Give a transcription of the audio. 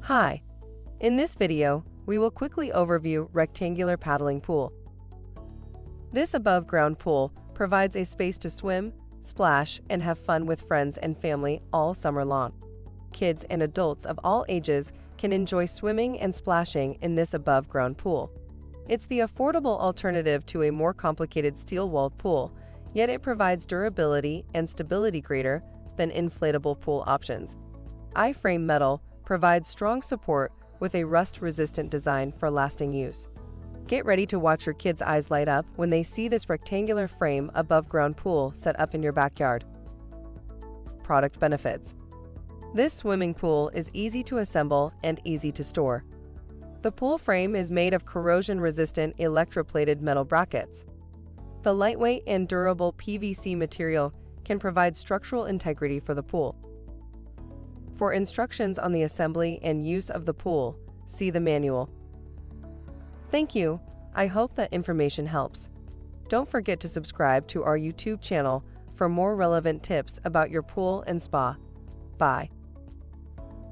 Hi. In this video, we will quickly overview rectangular paddling pool. This above-ground pool provides a space to swim, splash, and have fun with friends and family all summer long. Kids and adults of all ages can enjoy swimming and splashing in this above-ground pool. It's the affordable alternative to a more complicated steel-walled pool, yet it provides durability and stability greater than inflatable pool options. I-frame metal provides strong support with a rust-resistant design for lasting use. Get ready to watch your kids' eyes light up when they see this rectangular frame above-ground pool set up in your backyard. Product benefits. This swimming pool is easy to assemble and easy to store. The pool frame is made of corrosion-resistant electroplated metal brackets. The lightweight and durable PVC material can provide structural integrity for the pool. For instructions on the assembly and use of the pool, see the manual. Thank you. I hope that information helps. Don't forget to subscribe to our YouTube channel for more relevant tips about your pool and spa. Bye.